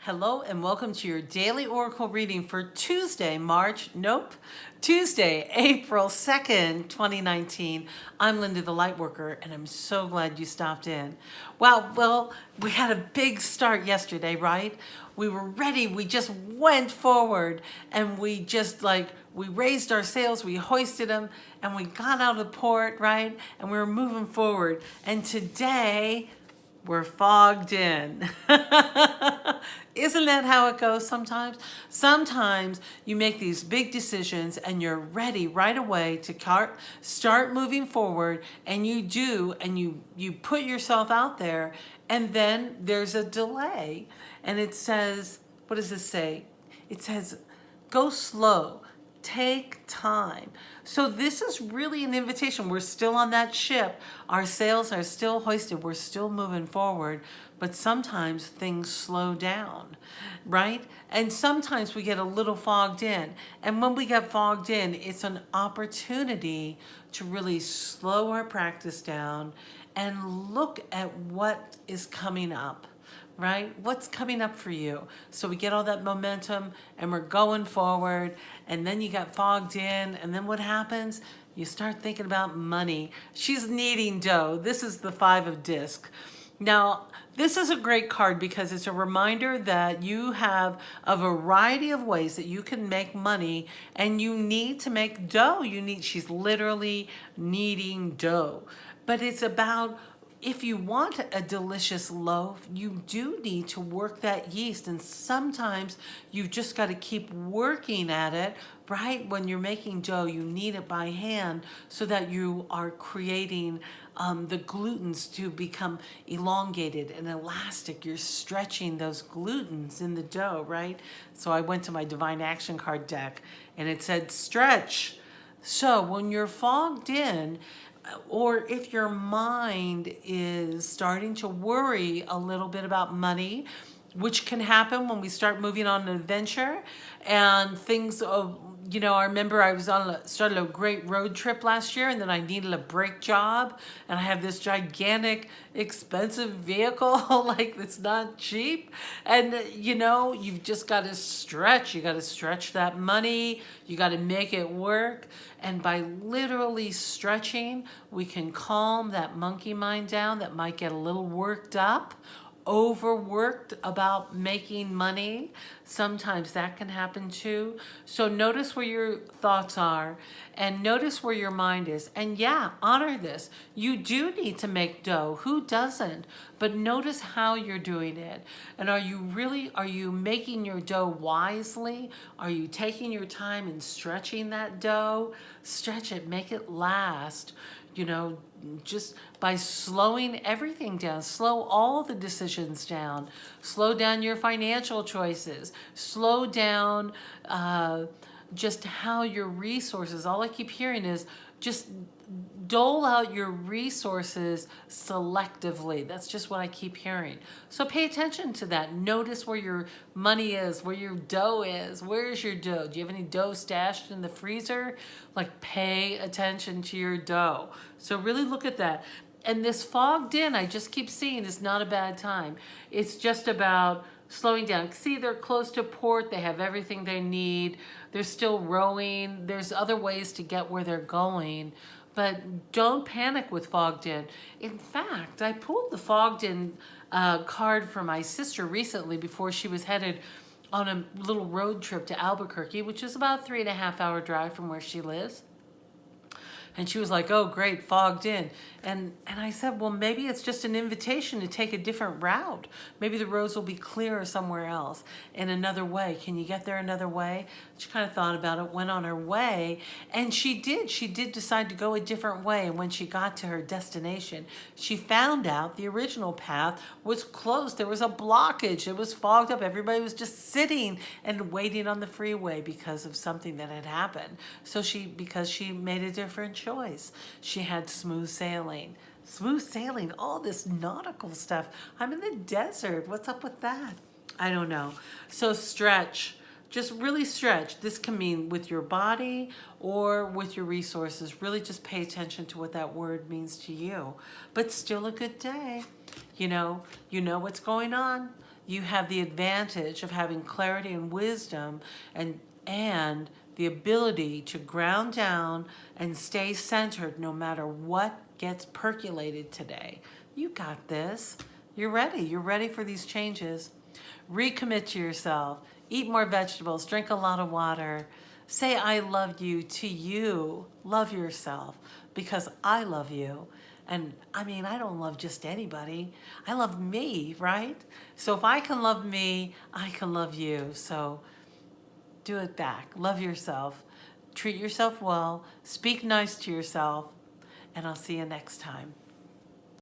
Hello and welcome to your daily oracle reading for Tuesday, April 2nd, 2019. I'm Linda the Lightworker and I'm so glad you stopped in. Wow, well, we had a big start yesterday, right? We were ready, we just went forward and we raised our sails, we hoisted them and we got out of port, right? And we were moving forward. And today, we're fogged in. Isn't that how it goes sometimes? Sometimes you make these big decisions and you're ready right away to start moving forward, and you do, and you put yourself out there, and then there's a delay. And it says, what does this say? It says, go slow. Take time. So this is really an invitation. We're still on that ship. Our sails are still hoisted. We're still moving forward. But sometimes things slow down, right? And sometimes we get a little fogged in. And when we get fogged in, it's an opportunity to really slow our practice down and look at what is coming up. Right? What's coming up for you? So we get all that momentum and we're going forward, and then you got fogged in, and then what happens? You start thinking about money. She's kneading dough. This is the 5 of disc. Now, this is a great card because it's a reminder that you have a variety of ways that you can make money, and you need to make dough. She's literally kneading dough. But it's about, if you want a delicious loaf, you do need to work that yeast. And sometimes you've just got to keep working at it, right? When you're making dough, you knead it by hand so that you are creating the glutens to become elongated and elastic. You're stretching those glutens in the dough, right? So I went to my Divine Action card deck and it said stretch. So when you're fogged in, or if your mind is starting to worry a little bit about money, which can happen when we start moving on an adventure and things, I remember I was started a great road trip last year, and then I needed a brake job, and I have this gigantic, expensive vehicle, like it's not cheap. And you've just got to stretch. You got to stretch that money. You got to make it work. And by literally stretching, we can calm that monkey mind down that might get a little worked up, overworked about making money. Sometimes that can happen too. So notice where your thoughts are and notice where your mind is. And yeah, honor this. You do need to make dough. Who doesn't? But notice how you're doing it. And are you making your dough wisely? Are you taking your time and stretching that dough? Stretch it, make it last. Just by slowing everything down, slow all the decisions down, slow down your financial choices, slow down just how your resources, all I keep hearing is just dole out your resources selectively. That's just what I keep hearing. So pay attention to that. Notice where your money is, where your dough is. Where's your dough? Do you have any dough stashed in the freezer? Like, pay attention to your dough. So really look at that. And this fogged in, I just keep seeing, is not a bad time. It's just about slowing down. See, they're close to port. They have everything they need. They're still rowing. There's other ways to get where they're going. But don't panic with fogged in. In fact, I pulled the fogged in card for my sister recently before she was headed on a little road trip to Albuquerque, which is about a 3.5-hour drive from where she lives. And she was like, oh, great, fogged in. And I said, well, maybe it's just an invitation to take a different route. Maybe the roads will be clearer somewhere else in another way. Can you get there another way? She kind of thought about it, went on her way, and she did. She did decide to go a different way. And when she got to her destination, she found out the original path was closed. There was a blockage. It was fogged up. Everybody was just sitting and waiting on the freeway because of something that had happened. So because she made a different choice. She had smooth sailing. Smooth sailing, all this nautical stuff. I'm in the desert. What's up with that? I don't know. So stretch. Just really stretch. This can mean with your body or with your resources. Really just pay attention to what that word means to you. But still a good day. You know what's going on. you have the advantage of having clarity and wisdom and the ability to ground down and stay centered no matter what gets percolated today. You got this. You're ready. You're ready for these changes. Recommit to yourself. Eat more vegetables. Drink a lot of water. Say I love you to you. Love yourself because I love you. And I mean, I don't love just anybody. I love me, right? So if I can love me, I can love you. So do it back. Love yourself. Treat yourself well. Speak nice to yourself. And I'll see you next time.